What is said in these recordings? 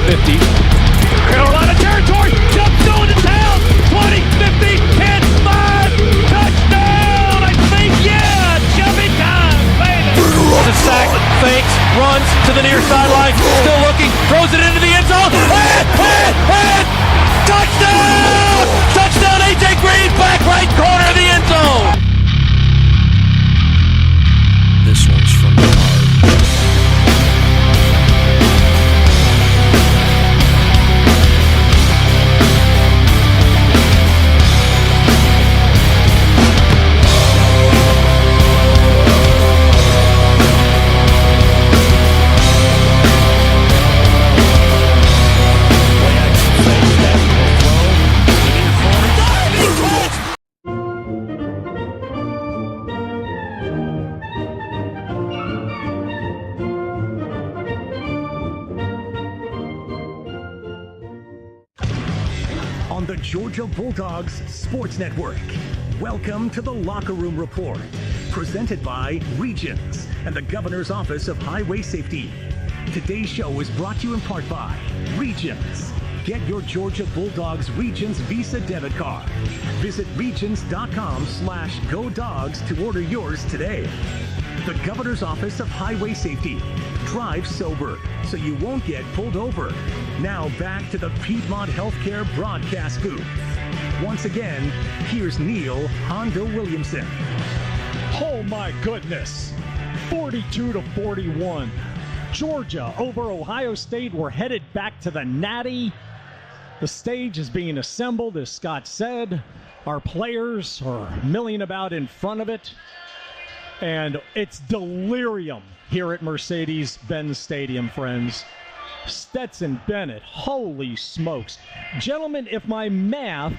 50. Carolina territory, jumps going to town. 20, 50, 10, 5, touchdown! I think, yeah, jumping time, baby. The sack, fakes, runs to the near sideline, still looking, throws it into the end zone. Touchdown! Touchdown, A.J. Green, back right corner of the end zone. This one's from the heart. On the Georgia Bulldogs Sports Network. Welcome to the Locker Room Report, presented by Regions and the Governor's Office of Highway Safety. Today's show is brought to you in part by Regions. Get your Georgia Bulldogs Regions Visa debit card. Visit regions.com/GoDogs to order yours today. The Governor's Office of Highway Safety. Drive sober so you won't get pulled over. Now back to the Piedmont Healthcare broadcast booth. Once again, here's Neil Hondo Williamson. Oh my goodness, 42-41. Georgia over Ohio State. We're headed back to the Natty. The stage is being assembled, as Scott said. Our players are milling about in front of it. And it's delirium here at Mercedes-Benz Stadium, friends. Stetson Bennett, holy smokes. Gentlemen, if my math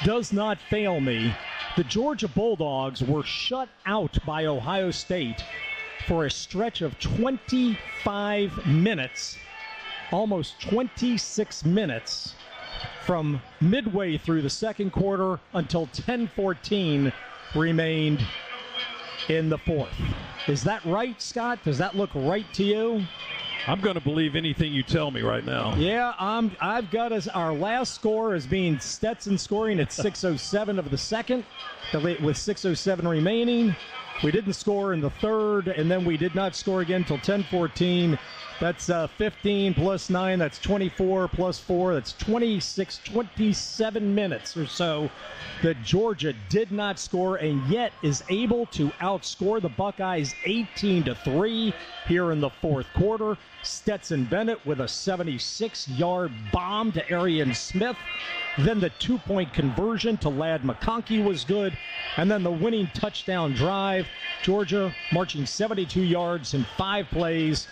does not fail me, the Georgia Bulldogs were shut out by Ohio State for a stretch of 25 minutes, almost 26 minutes, from midway through the second quarter until 10:14 remained in the fourth. Is that right, Scott? Does that look right to you? I'm going to believe anything you tell me right now. Yeah, I've got our last score as being Stetson scoring at 6:07 of the second, with 6:07 remaining. We didn't score in the third, and then we did not score again until 10:14. That's 15 plus 9. That's 24 plus 4. That's 26, 27 minutes or so that Georgia did not score and yet is able to outscore the Buckeyes 18-3 here in the fourth quarter. Stetson Bennett with a 76-yard bomb to Arian Smith. Then the two-point conversion to Ladd McConkey was good. And then the winning touchdown drive. Georgia marching 72 yards in 5 plays.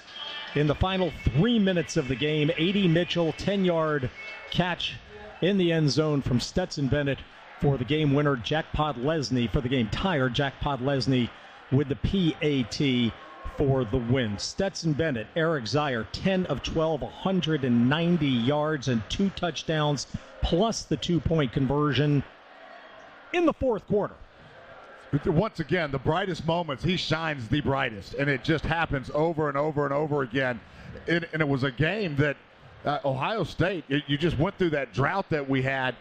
In the final 3 minutes of the game, A.D. Mitchell, 10-yard catch in the end zone from Stetson Bennett for the game winner. Jackpot Lesney for the game tire. Jackpot Lesney with the PAT for the win. Stetson Bennett, Eric Zier, 10 of 12, 190 yards and 2 touchdowns, plus the 2-point conversion in the fourth quarter. Once again, the brightest moments, he shines the brightest, and it just happens over and over and over again. And it was a game that Ohio State, you just went through that drought that we had,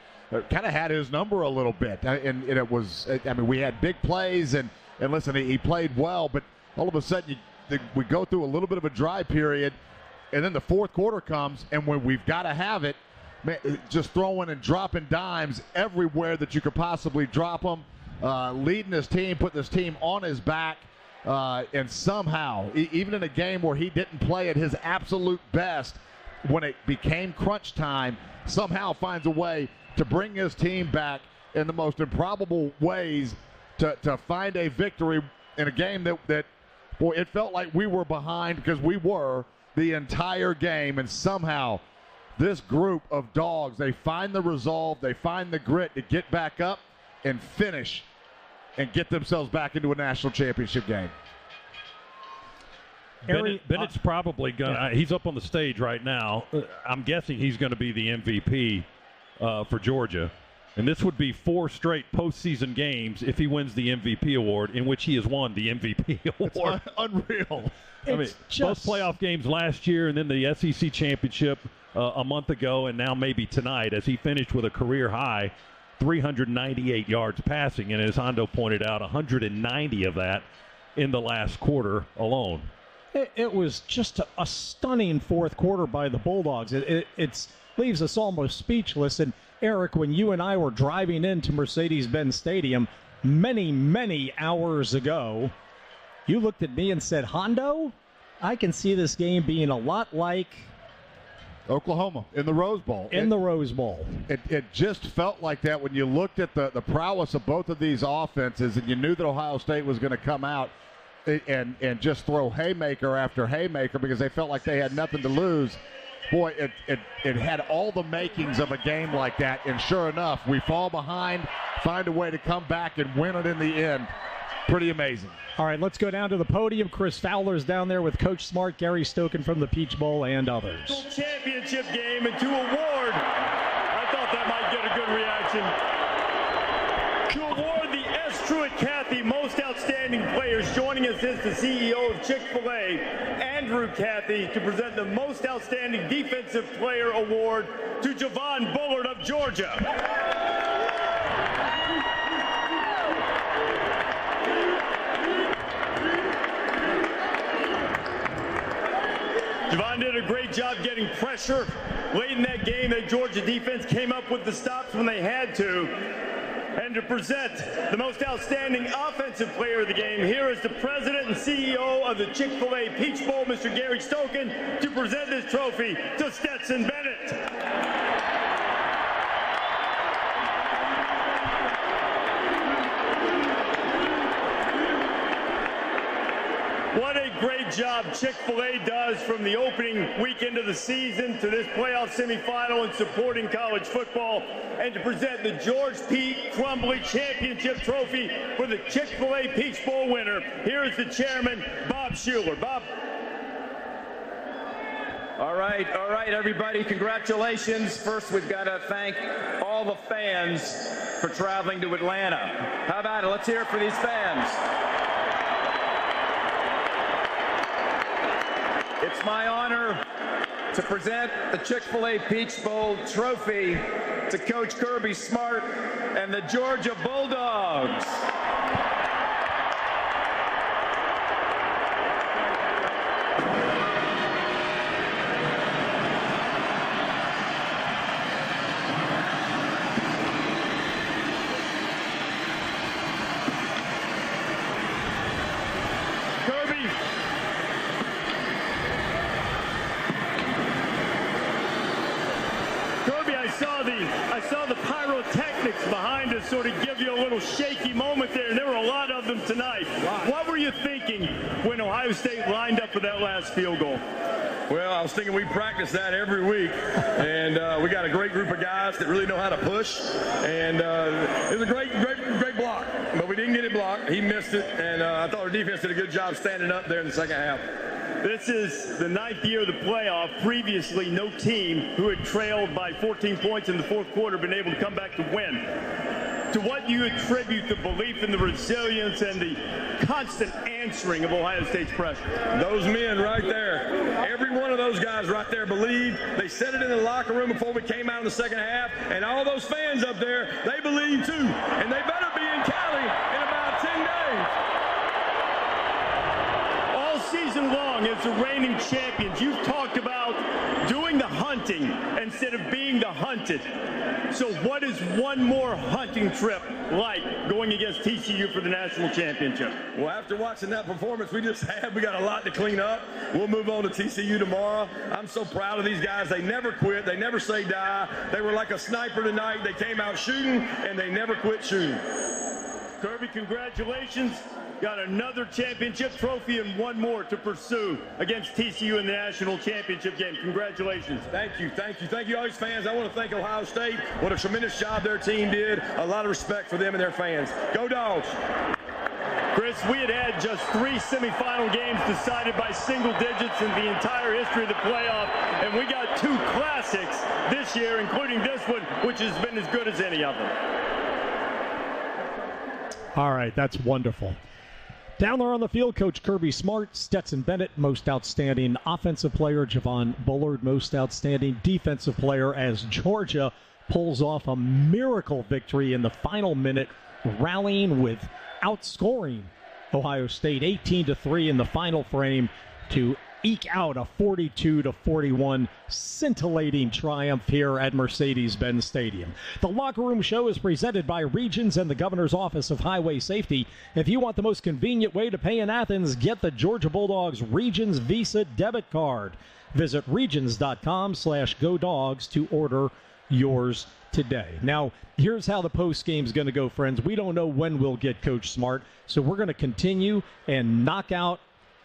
kind of had his number a little bit. And it was, I mean, we had big plays, and listen, he played well, but all of a sudden we go through a little bit of a dry period, and then the fourth quarter comes, and when we've got to have it, man, just throwing and dropping dimes everywhere that you could possibly drop them. Leading his team, putting his team on his back, and somehow, even in a game where he didn't play at his absolute best, when it became crunch time, somehow finds a way to bring his team back in the most improbable ways to find a victory in a game that boy, it felt like we were behind, because we were the entire game, and somehow this group of dogs, they find the resolve, they find the grit to get back up and finish and get themselves back into a national championship game. Bennett's probably going to, he's up on the stage right now. I'm guessing he's going to be the MVP for Georgia. And this would be 4 straight postseason games if he wins the MVP award, in which he has won the MVP award. It's unreal. I mean, both playoff games last year and then the SEC championship a month ago, and now maybe tonight, as he finished with a career high 398 yards passing, and as Hondo pointed out, 190 of that in the last quarter alone. It was just a stunning fourth quarter by the Bulldogs. It leaves us almost speechless. And Eric, when you and I were driving into Mercedes-Benz Stadium many, many hours ago, you looked at me and said, Hondo, I can see this game being a lot like Oklahoma in the Rose Bowl. The Rose Bowl. It just felt like that when you looked at the prowess of both of these offenses, and you knew that Ohio State was going to come out and just throw haymaker after haymaker because they felt like they had nothing to lose. Boy, it had all the makings of a game like that, and sure enough, we fall behind, find a way to come back and win it in the end. Pretty amazing. All right, let's go down to the podium. Chris Fowler's down there with Coach Smart, Gary Stoken from the Peach Bowl, and others. Championship game and to award, I thought that might get a good reaction. To award the S. Truett Cathy Most Outstanding Players, joining us is the CEO of Chick-fil-A, Andrew Cathy, to present the Most Outstanding Defensive Player Award to Javon Bullard of Georgia. Javon did a great job getting pressure late in that game. That Georgia defense came up with the stops when they had to. And to present the Most Outstanding Offensive Player of the game, here is the President and CEO of the Chick-fil-A Peach Bowl, Mr. Gary Stoken, to present this trophy to Stetson Bennett. What a great job Chick-fil-A does from the opening weekend of the season to this playoff semifinal and supporting college football, and to present the George P. Crumbly Championship Trophy for the Chick-fil-A Peach Bowl winner. Here is the chairman, Bob Schuler. Bob. All right, everybody, congratulations. First, we've got to thank all the fans for traveling to Atlanta. How about it? Let's hear it for these fans. It's my honor to present the Chick-fil-A Peach Bowl trophy to Coach Kirby Smart and the Georgia Bulldogs. I saw the pyrotechnics behind us sort of give you a little shaky moment there, and there were a lot of them tonight. What were you thinking when Ohio State lined up for that last field goal? Well, I was thinking we practice that every week, and we got a great group of guys that really know how to push, and it was a great block, but we didn't get it blocked. He missed it, and I thought our defense did a good job standing up there in the second half. This is the 9th year of the playoff. Previously, no team who had trailed by 14 points in the fourth quarter been able to come back to win. To what do you attribute the belief in the resilience and the constant answering of Ohio State's pressure? Those men right there, every one of those guys right there believed. They said it in the locker room before we came out in the second half, and all those fans up there, they believe too. And they better be in Cali in about 10 days. Season long as the reigning champions, you've talked about doing the hunting instead of being the hunted. So what is one more hunting trip like going against TCU for the national championship? Well, after watching that performance we just had, we got a lot to clean up. We'll move on to TCU tomorrow. I'm so proud of these guys. They never quit. They never say die. They were like a sniper tonight. They came out shooting, and they never quit shooting. Kirby, congratulations. Got another championship trophy and one more to pursue against TCU in the national championship game. Congratulations. Thank you, all these fans. I want to thank Ohio State. What a tremendous job their team did. A lot of respect for them and their fans. Go Dogs. Chris, we had just 3 semifinal games decided by single digits in the entire history of the playoff, and we got 2 classics this year, including this one, which has been as good as any of them. All right, that's wonderful. Down there on the field, Coach Kirby Smart, Stetson Bennett, most outstanding offensive player, Javon Bullard, most outstanding defensive player, as Georgia pulls off a miracle victory in the final minute, rallying with outscoring Ohio State 18-3 in the final frame to eke out a 42-41 scintillating triumph here at Mercedes-Benz Stadium. The Locker Room Show is presented by Regions and the Governor's Office of Highway Safety. If you want the most convenient way to pay in Athens, get the Georgia Bulldogs Regions Visa debit card. Visit regions.com/GoDogs to order yours today. Now, here's how the post game is going to go, friends. We don't know when we'll get Coach Smart, so we're going to continue and knock out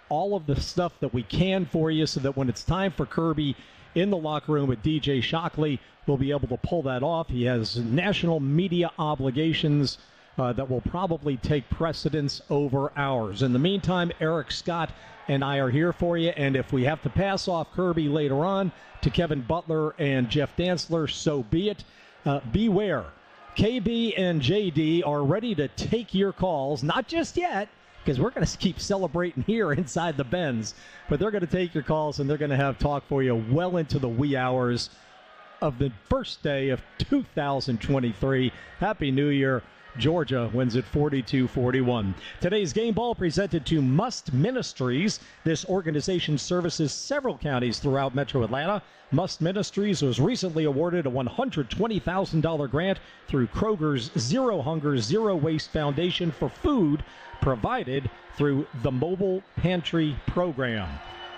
all of the stuff that we can for you so that when it's time for Kirby in the locker room with DJ Shockley, we'll be able to pull that off. He has national media obligations that will probably take precedence over ours. In the meantime, Eric Scott and I are here for you, and if we have to pass off Kirby later on to Kevin Butler and Jeff Dantzler, so be it. Beware. KB and JD are ready to take your calls, not just yet, because we're going to keep celebrating here inside the Benz. But they're going to take your calls, and they're going to have talk for you well into the wee hours of the first day of 2023. Happy New Year. Georgia wins it 42-41. Today's game ball presented to Must Ministries. This organization services several counties throughout Metro Atlanta. Must Ministries was recently awarded a $120,000 grant through Kroger's Zero Hunger, Zero Waste Foundation for food provided through the Mobile Pantry Program.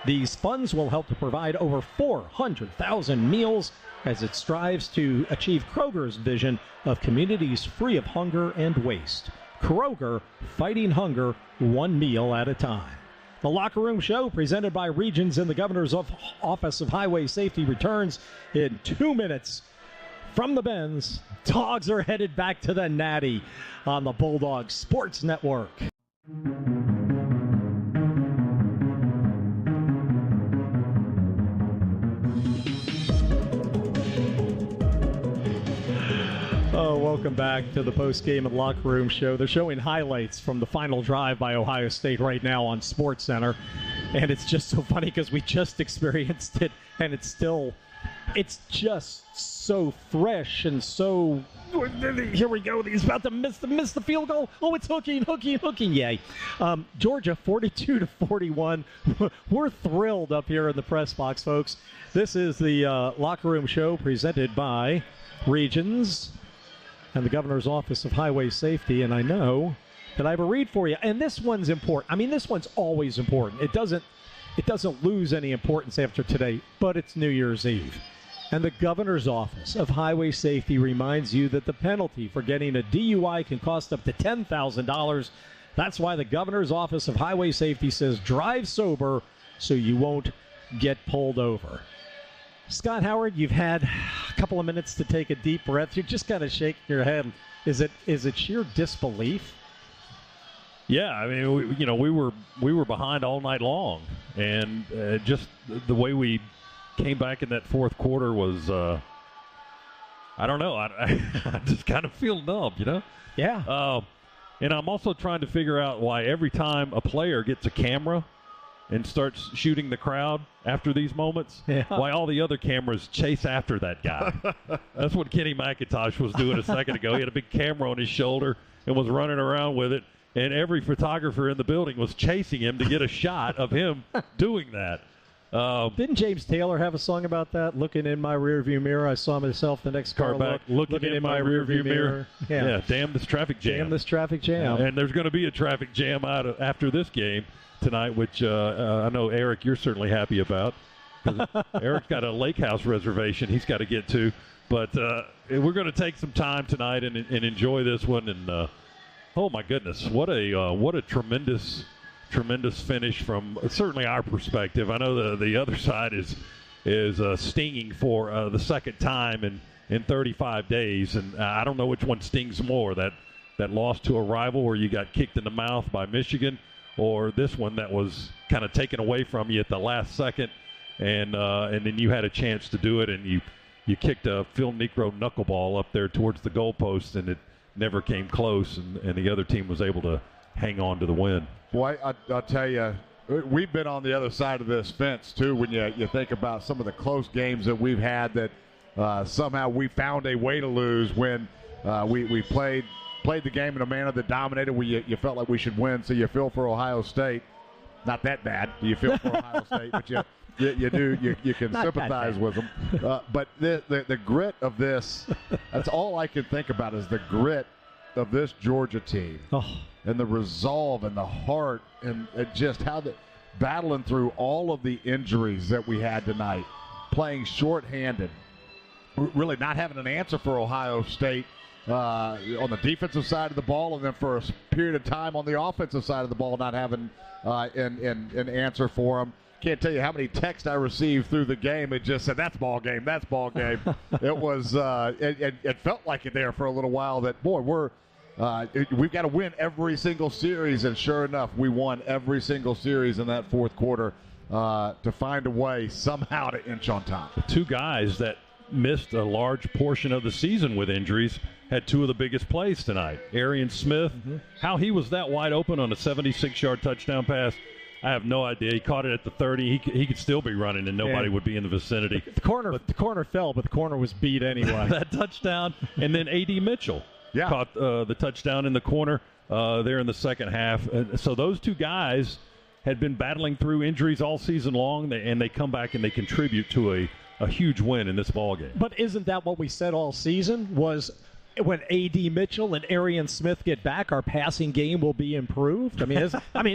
These funds will help to provide over 400,000 meals as it strives to achieve Kroger's vision of communities free of hunger and waste. Kroger, fighting hunger one meal at a time. The Locker Room Show, presented by Regions and the Governor's Office of Highway Safety, returns in 2 minutes. From the Benz, Dogs are headed back to the Natty on the Bulldogs Sports Network. Oh, welcome back to the post-game and Locker Room Show. They're showing highlights from the final drive by Ohio State right now on SportsCenter. And it's just so funny because we just experienced it, and it's just so fresh and so... Here we go. He's about to miss the field goal. Oh, it's hooking. Yay. Georgia, 42-41. We're thrilled up here in the press box, folks. This is the Locker Room Show presented by Regions and the Governor's Office of Highway Safety. And I know that I have a read for you. And this one's important. I mean, this one's always important. It doesn't lose any importance after today, but it's New Year's Eve. And the Governor's Office of Highway Safety reminds you that the penalty for getting a DUI can cost up to $10,000. That's why the Governor's Office of Highway Safety says drive sober so you won't get pulled over. Scott Howard, you've had a couple of minutes to take a deep breath. You're just kind of shaking your head. Is it sheer disbelief? Yeah, I mean, we were behind all night long, and just the way we came back in that fourth quarter was, I don't know. I just kind of feel numb, Yeah. And I'm also trying to figure out why every time a player gets a camera and starts shooting the crowd after these moments, why all the other cameras chase after that guy. That's what Kenny McIntosh was doing a second ago. He had a big camera on his shoulder and was running around with it, and every photographer in the building was chasing him to get a shot of him doing that. Didn't James Taylor have a song about that? Looking in my rearview mirror, I saw myself the next car back. Looking in my rearview mirror. Yeah, damn this traffic jam. Damn this traffic jam. And there's going to be a traffic jam after this game tonight, which I know, Eric, you're certainly happy about. Eric's got a lake house reservation he's got to get to. But we're going to take some time tonight and enjoy this one. And, oh, my goodness, what a tremendous finish from certainly our perspective. I know the other side is stinging for the second time in 35 days, and I don't know which one stings more, that that loss to a rival where you got kicked in the mouth by Michigan, or this one that was kind of taken away from you at the last second, and then you had a chance to do it, and you kicked a Phil Necro knuckleball up there towards the goalpost, and it never came close, and the other team was able to hang on to the win. Boy, I'll tell you, we've been on the other side of this fence, too, when you think about some of the close games that we've had that somehow we found a way to lose when we played the game in a manner that dominated where you felt like we should win, so you feel for Ohio State. Not that bad. You feel for Ohio State, but you can sympathize with them. But the grit of this, that's all I can think about is the grit of this Georgia team. And the resolve and the heart and just how battling through all of the injuries that we had tonight, playing shorthanded, really not having an answer for Ohio State on the defensive side of the ball, and then for a period of time on the offensive side of the ball not having an answer for them. Can't tell you how many texts I received through the game. It just said, that's ball game, that's ball game. It was it felt like it there for a little while that, boy, we've got to win every single series, and sure enough, we won every single series in that fourth quarter to find a way somehow to inch on top. Two guys that missed a large portion of the season with injuries had two of the biggest plays tonight. Arian Smith, how he was that wide open on a 76-yard touchdown pass, I have no idea. He caught it at the 30. He could still be running, and nobody would be in the vicinity. The corner fell, but the corner was beat anyway. That touchdown, and then A.D. Mitchell caught the touchdown in the corner there in the second half. So those two guys had been battling through injuries all season long, and they come back and they contribute to a huge win in this ballgame. But isn't that what we said all season was when A.D. Mitchell and Arian Smith get back, our passing game will be improved? I mean,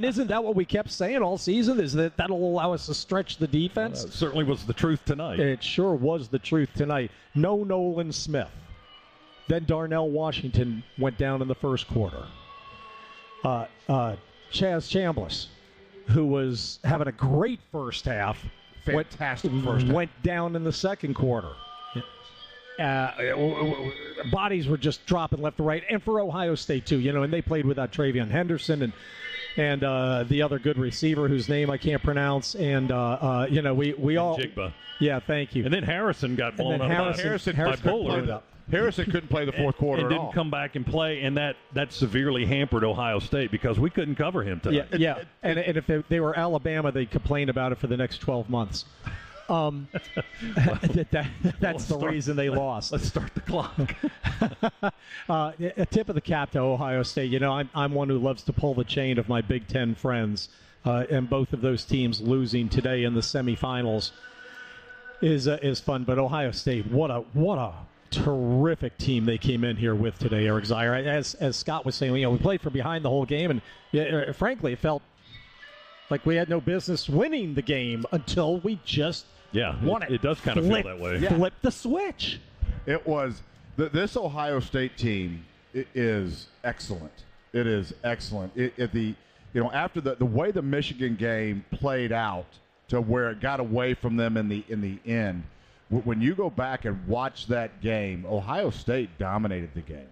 isn't that what we kept saying all season? Is that'll allow us to stretch the defense? It certainly was the truth tonight. It sure was the truth tonight. No Nolan Smith. Then Darnell Washington went down in the first quarter. Chaz Chambliss, who was having a great first half, Fantastic first half. Went down in the second quarter. Bodies were just dropping left and right, and for Ohio State too, and they played without Travion Henderson and the other good receiver whose name I can't pronounce, and we all Jigba. Yeah, thank you. And then Harrison got blown up. Harrison couldn't play the fourth quarter and at all. Didn't come back and play, and that severely hampered Ohio State because we couldn't cover him tonight. Yeah. And if they were Alabama, they'd complain about it for the next 12 months. That's the reason they lost. Let's start the clock. A tip of the cap to Ohio State. I'm one who loves to pull the chain of my Big Ten friends, and both of those teams losing today in the semifinals is fun. But Ohio State, what a terrific team they came in here with today, Eric Zier. As Scott was saying, we played from behind the whole game, and frankly, it felt like we had no business winning the game until we just won it. It does kind of feel that way. Flip the switch. It was this Ohio State team is excellent. It is excellent. After the way the Michigan game played out to where it got away from them in the end. When you go back and watch that game, Ohio State dominated the game.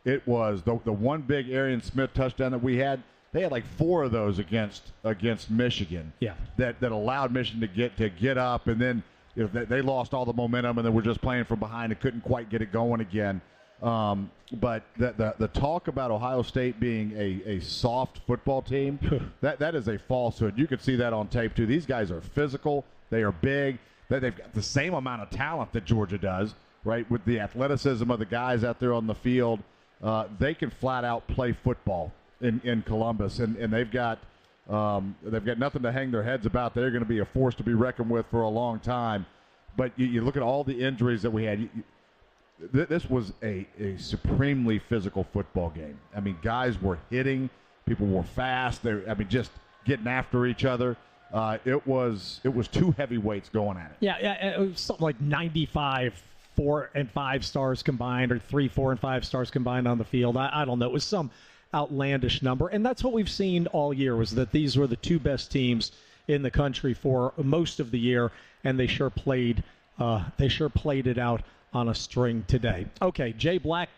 It was the one big Arian Smith touchdown that we had. They had like 4 of those against Michigan. Yeah. That allowed Michigan to get up, and then they lost all the momentum, and then were just playing from behind and couldn't quite get it going again. But the talk about Ohio State being a soft football team, that is a falsehood. You could see that on tape too. These guys are physical. They are big. They've got the same amount of talent that Georgia does, right? With the athleticism of the guys out there on the field, they can flat out play football in Columbus, and they've got nothing to hang their heads about. They're going to be a force to be reckoned with for a long time. But you look at all the injuries that we had. This was a supremely physical football game. I mean, guys were hitting, people were fast. Just getting after each other. It was 2 heavyweights going at it. Yeah, it was something like 95 4 and 5 stars combined, or 3 4 and 5 stars combined on the field. I don't know. It was some outlandish number, and that's what we've seen all year, was that these were the 2 best teams in the country for most of the year, and they sure played it out on a string today. Okay, Jay Black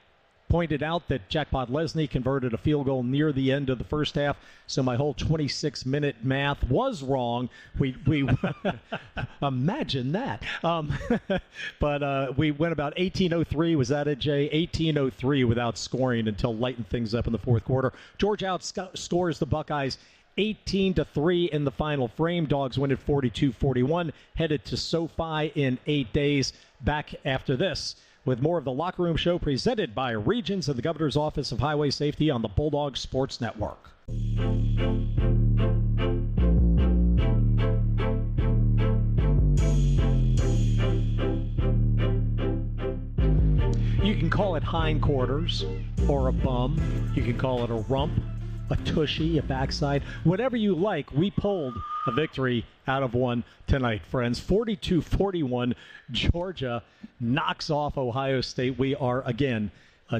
pointed out that Jackpot Lesney converted a field goal near the end of the first half, so my whole 26-minute math was wrong. We imagine that. But we went about 18:03. Was that it, Jay? 18:03 without scoring until lighting things up in the fourth quarter. Georgia outscores the Buckeyes 18-3 in the final frame. Dogs win at 42-41. Headed to SoFi in 8 days. Back after this with more of the Locker Room Show presented by Regions and the Governor's Office of Highway Safety on the Bulldogs Sports Network. You can call it hindquarters or a bum. You can call it a rump, a tushy, a backside, whatever you like. We pulled a victory out of one tonight, friends. 42-41, Georgia knocks off Ohio State. We are, again,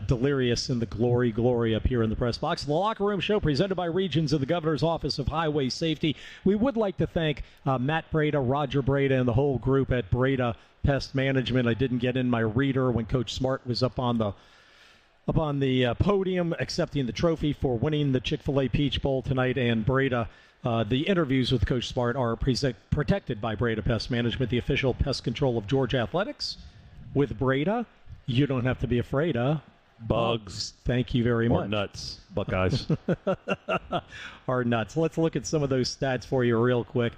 delirious in the glory up here in the press box. The Locker Room Show presented by Regions of the Governor's Office of Highway Safety. We would like to thank Matt Breda, Roger Breda, and the whole group at Breda Pest Management. I didn't get in my reader when Coach Smart was up on the podium accepting the trophy for winning the Chick-fil-A Peach Bowl tonight, and Breda. The interviews with Coach Smart are protected by Breda Pest Management, the official pest control of Georgia Athletics. With Breda, you don't have to be afraid of bugs. Thank you very much. Or nuts, Buckeyes. Or nuts. Let's look at some of those stats for you real quick.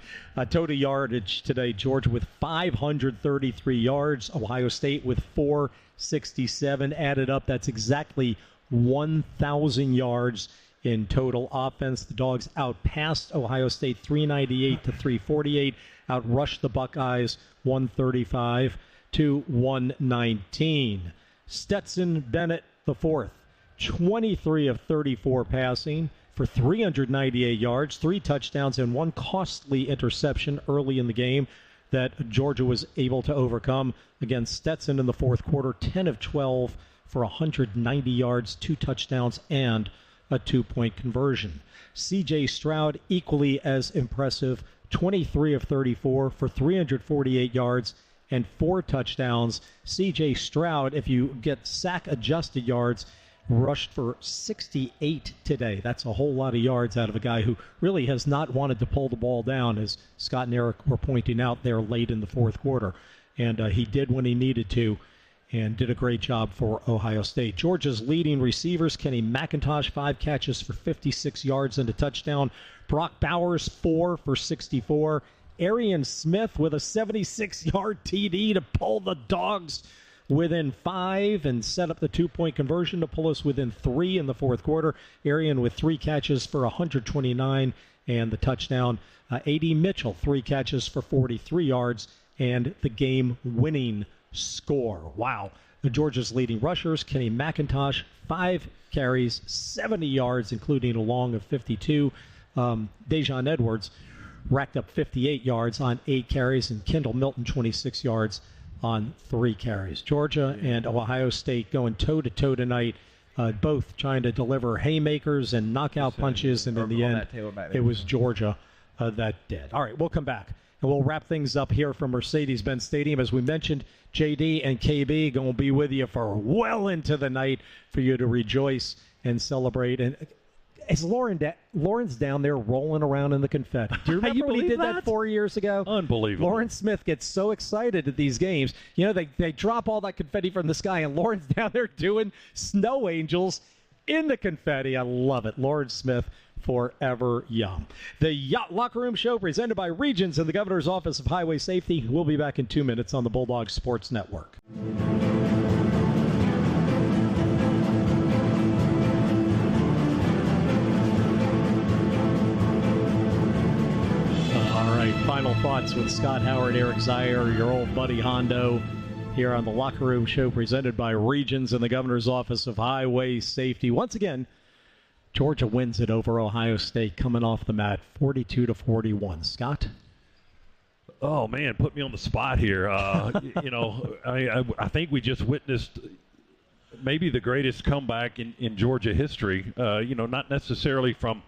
Total yardage today, Georgia with 533 yards. Ohio State with 467. Added up, that's exactly 1,000 yards in total offense. The Dogs outpassed Ohio State 398-348, outrushed the Buckeyes 135-119. Stetson Bennett IV, 23 of 34 passing for 398 yards, 3 touchdowns, and 1 costly interception early in the game that Georgia was able to overcome. Again, Stetson in the fourth quarter, 10 of 12 for 190 yards, 2 touchdowns, and a 2-point conversion. C.J. Stroud, equally as impressive, 23 of 34 for 348 yards and 4 touchdowns. C.J. Stroud, if you get sack-adjusted yards, rushed for 68 today. That's a whole lot of yards out of a guy who really has not wanted to pull the ball down, as Scott and Eric were pointing out there late in the fourth quarter. And he did when he needed to, and did a great job for Ohio State. Georgia's leading receivers, Kenny McIntosh, 5 catches for 56 yards and a touchdown. Brock Bowers, 4 for 64. Arian Smith with a 76-yard TD to pull the Dogs within 5 and set up the 2-point conversion to pull us within 3 in the fourth quarter. Arian with 3 catches for 129 and the touchdown. A.D. Mitchell, 3 catches for 43 yards and the game-winning score. Wow. The Georgia's leading rushers, Kenny McIntosh, 5 carries, 70 yards, including a long of 52. Dejon Edwards racked up 58 yards on 8 carries, and Kendall Milton 26 yards on 3 carries. Georgia and Ohio State going toe-to-toe tonight, both trying to deliver haymakers and knockout punches, and in the end, it was Georgia that did. All right, we'll come back. And we'll wrap things up here from Mercedes-Benz Stadium. As we mentioned, JD and KB going to be with you for well into the night for you to rejoice and celebrate. And is Lauren's down there rolling around in the confetti? Do you remember when he did that 4 years ago? Unbelievable. Lauren Smith gets so excited at these games. You know, they drop all that confetti from the sky, and Lauren's down there doing snow angels in the confetti. I love it. Lauren Smith, forever young. The Locker Room Show presented by Regions and the Governor's Office of Highway Safety. We'll be back in 2 minutes on the Bulldogs Sports Network. All right, final thoughts with Scott Howard, Eric Zier, your old buddy Hondo, here on the Locker Room Show presented by Regions and the Governor's Office of Highway Safety. Once again, Georgia wins it over Ohio State, coming off the mat, 42-41. Scott? Oh, man, put me on the spot here. You know, I think we just witnessed maybe the greatest comeback in Georgia history. You know, not necessarily from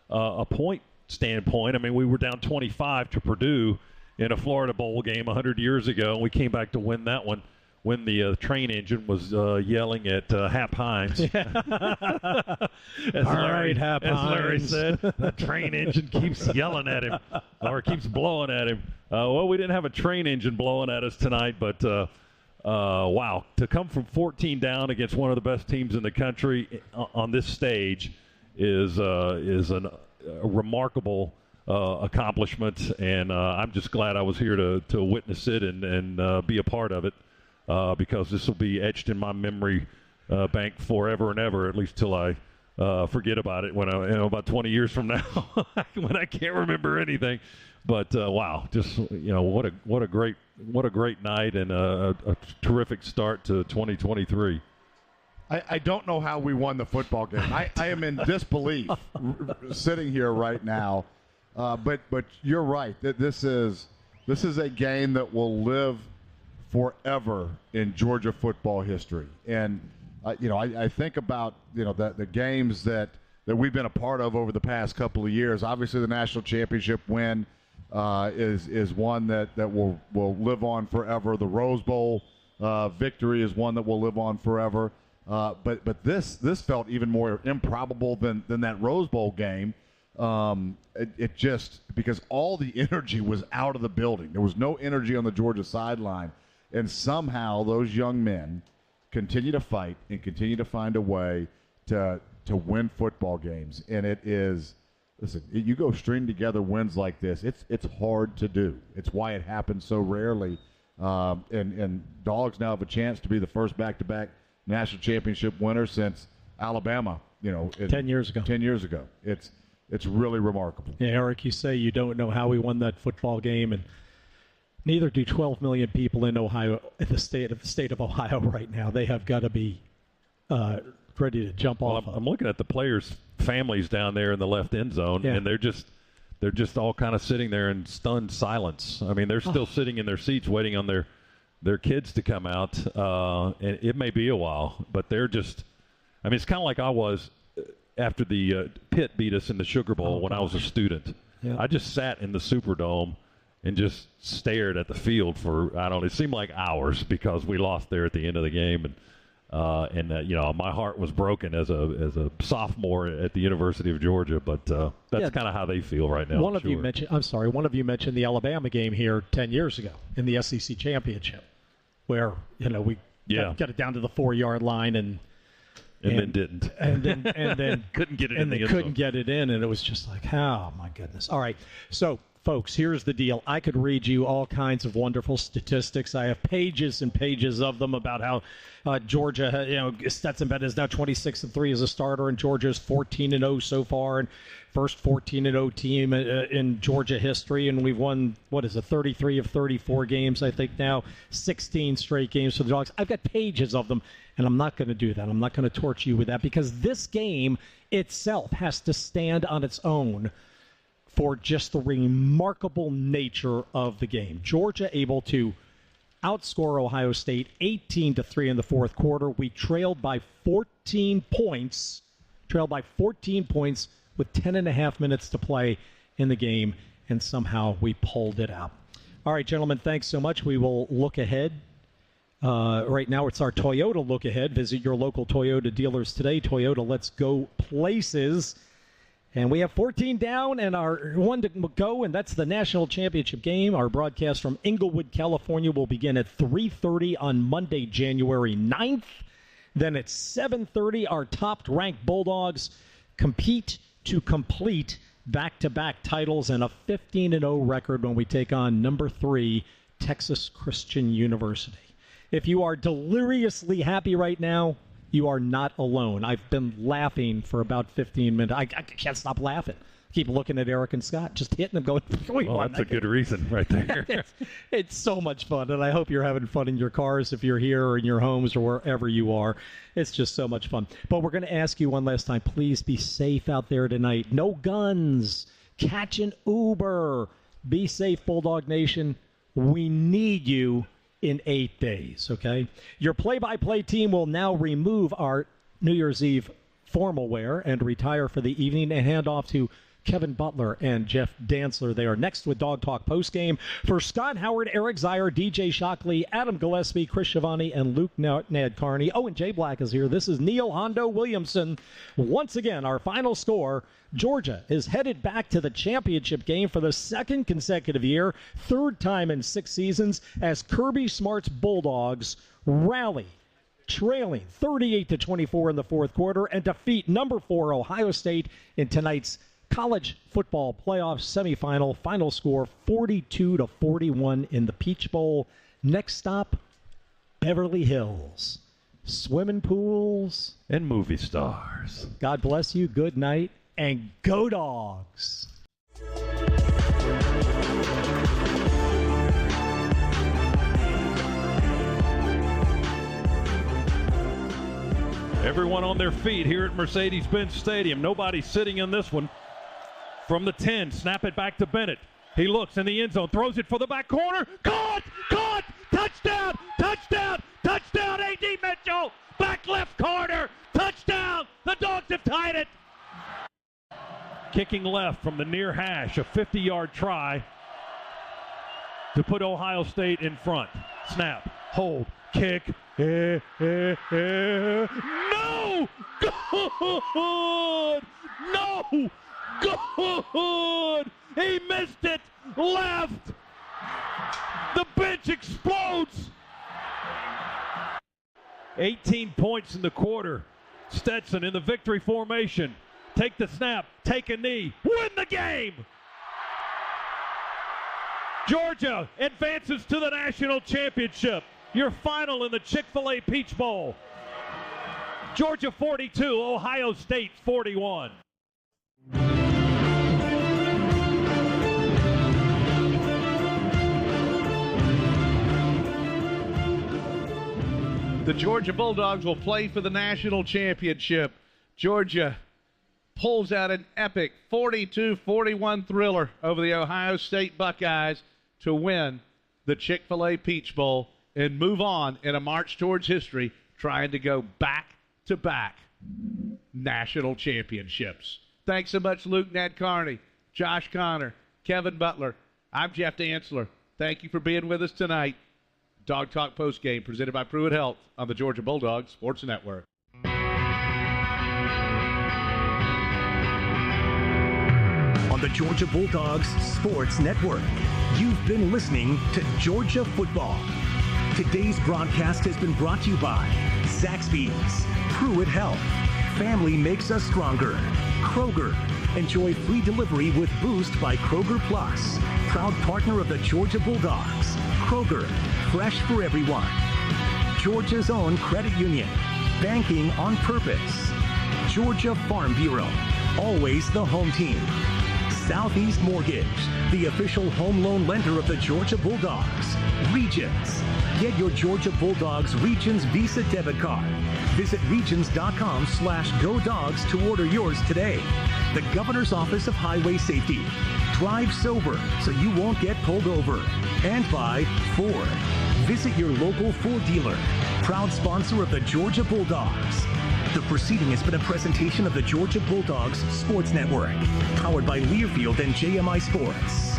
a point standpoint. I mean, we were down 25 to Purdue in a Florida Bowl game 100 years ago, and we came back to win that one when the train engine was yelling at Hap Hines. As Larry said, the train engine keeps yelling at him or keeps blowing at him. Well, we didn't have a train engine blowing at us tonight, but wow, to come from 14 down against one of the best teams in the country on this stage is a remarkable accomplishment, and I'm just glad I was here to witness it and be a part of it. Because this will be etched in my memory bank forever and ever, at least till I forget about it when about 20 years from now when I can't remember anything. But wow, just what a great night and a terrific start to 2023. I don't know how we won the football game. I am in disbelief sitting here right now. But you're right. This is a game that will live forever in Georgia football history. And I think about the games that we've been a part of over the past couple of years. Obviously, the national championship win is one that will live on forever. The Rose Bowl victory is one that will live on forever. But this felt even more improbable than that Rose Bowl game. It just, because all the energy was out of the building. There was no energy on the Georgia sideline. And somehow those young men continue to fight and continue to find a way to win football games. And it is, listen, you go string together wins like this, it's hard to do. It's why it happens so rarely. And Dogs now have a chance to be the first back-to-back national championship winner since Alabama, 10 years ago. 10 years ago. It's really remarkable. Yeah, Eric, you say you don't know how we won that football game, and neither do 12 million people in Ohio, in the state of Ohio right now. They have got to be ready to jump off. I'm looking at the players' families down there in the left end zone, and they're just all kind of sitting there in stunned silence. I mean, they're still sitting in their seats waiting on their kids to come out, and it may be a while, but they're just. I mean, it's kind of like I was after the Pitt beat us in the Sugar Bowl when I was a student. Yeah. I just sat in the Superdome and just stared at the field for, it seemed like hours because we lost there at the end of the game. And my heart was broken as a sophomore at the University of Georgia, but that's kind of how they feel right now. One of you mentioned the Alabama game here 10 years ago in the SEC championship where, we got it down to the 4-yard line and then didn't. And then couldn't get it in. And they couldn't get it in, and it was just like, oh, my goodness. All right. So, folks, here's the deal. I could read you all kinds of wonderful statistics. I have pages and pages of them about how Georgia, Stetson Bennett is now 26-3 as a starter, and Georgia is 14-0 so far, and first 14-0 team in Georgia history, and we've won, 33 of 34 games, I think now, 16 straight games for the Dogs. I've got pages of them, and I'm not going to do that. I'm not going to torture you with that because this game itself has to stand on its own for just the remarkable nature of the game. Georgia able to outscore Ohio State 18-3 in the fourth quarter. We trailed by 14 points with 10.5 minutes to play in the game, and somehow we pulled it out. All right, gentlemen, thanks so much. We will look ahead. Right now it's our Toyota look ahead. Visit your local Toyota dealers today. Toyota, let's go places. And we have 14 down and our one to go, and that's the national championship game. Our broadcast from Inglewood, California will begin at 3:30 on Monday, January 9th. Then at 7:30, our top-ranked Bulldogs compete to complete back-to-back titles and a 15-0 record when we take on number 3, Texas Christian University. If you are deliriously happy right now, you are not alone. I've been laughing for about 15 minutes. I can't stop laughing. Keep looking at Eric and Scott, just hitting them, going, well, that's a good reason right there. It's so much fun, and I hope you're having fun in your cars if you're here or in your homes or wherever you are. It's just so much fun. But we're going to ask you one last time, please be safe out there tonight. No guns. Catch an Uber. Be safe, Bulldog Nation. We need you in 8 days, okay? Your play-by-play team will now remove our New Year's Eve formal wear and retire for the evening and hand off to Kevin Butler and Jeff Dantzler. They are next with Dog Talk postgame. For Scott Howard, Eric Zier, DJ Shockley, Adam Gillespie, Chris Schiavone, and Luke Nadkarni. Oh, and Jay Black is here. This is Neil Hondo Williamson. Once again, our final score, Georgia is headed back to the championship game for the second consecutive year, third time in 6 seasons, as Kirby Smart's Bulldogs rally, trailing 38-24 in the fourth quarter, and defeat number 4 Ohio State in tonight's college football playoff semifinal. Final score 42-41 in the Peach Bowl. Next stop, Beverly Hills. Swimming pools and movie stars. God bless you, good night, and go Dogs. Everyone on their feet here at Mercedes-Benz Stadium. Nobody sitting in this one. From the 10, snap it back to Bennett. He looks in the end zone, throws it for the back corner. Caught! Caught! Touchdown! Touchdown! Touchdown! A.D. Mitchell! Back left corner! Touchdown! The Dogs have tied it! Kicking left from the near hash, a 50-yard try to put Ohio State in front. Snap, hold, kick. No! Good! No! Good! He missed it! Left! The bench explodes! 18 points in the quarter. Stetson in the victory formation. Take the snap, take a knee, win the game! Georgia advances to the national championship. Your final in the Chick-fil-A Peach Bowl. Georgia 42, Ohio State 41. The Georgia Bulldogs will play for the national championship. Georgia pulls out an epic 42-41 thriller over the Ohio State Buckeyes to win the Chick-fil-A Peach Bowl and move on in a march towards history, trying to go back-to-back national championships. Thanks so much, Luke Nadkarni, Josh Connor, Kevin Butler. I'm Jeff Dantzler. Thank you for being with us tonight. Dog Talk postgame presented by Pruitt Health on the Georgia Bulldogs Sports Network. On the Georgia Bulldogs Sports Network, you've been listening to Georgia Football. Today's broadcast has been brought to you by Zaxby's, Pruitt Health, Family Makes Us Stronger, Kroger. Enjoy free delivery with Boost by Kroger Plus, proud partner of the Georgia Bulldogs. Kroger, fresh for everyone. Georgia's own credit union, banking on purpose. Georgia Farm Bureau, always the home team. Southeast Mortgage, the official home loan lender of the Georgia Bulldogs. Regions, get your Georgia Bulldogs Regions Visa debit card. Visit regions.com/GoDogs to order yours today. The Governor's Office of Highway Safety. Drive sober so you won't get pulled over. And by Ford. Visit your local Ford dealer. Proud sponsor of the Georgia Bulldogs. The proceeding has been a presentation of the Georgia Bulldogs Sports Network. Powered by Learfield and JMI Sports.